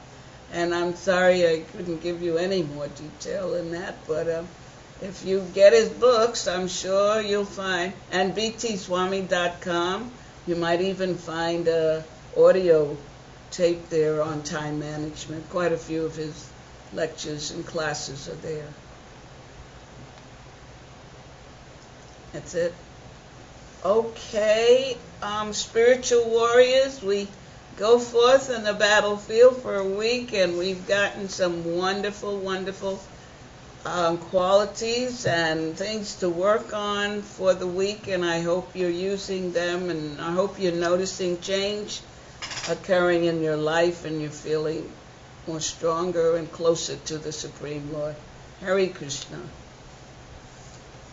A: And I'm sorry I couldn't give you any more detail than that, but if you get his books, I'm sure you'll find, and btswami.com, you might even find a audio tape there on time management. Quite a few of his lectures and classes are there. That's it. Okay, spiritual warriors, we go forth in the battlefield for a week, and we've gotten some wonderful, wonderful qualities and things to work on for the week, and I hope you're using them, and I hope you're noticing change occurring in your life, and you're feeling more stronger and closer to the Supreme Lord. Hare Krishna.